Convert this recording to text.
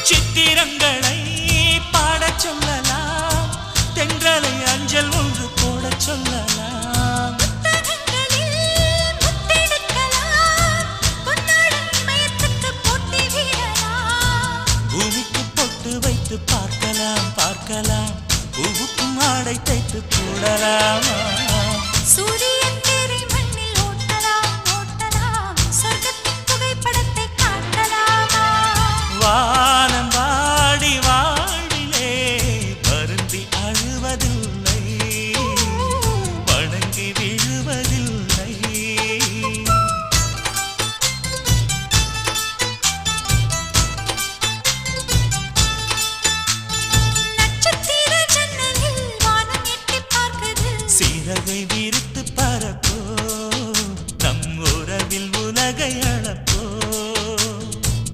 சித்திரங்களை பாடச் சொல்லலாம், தென்றலை அஞ்சல் ஒன்று போடச் சொல்லலாம். பூமிக்கு பொட்டு வைத்து பார்க்கலாம் பார்க்கலாம், பூவுக்கும் ஆடை தைத்து போடலாமா?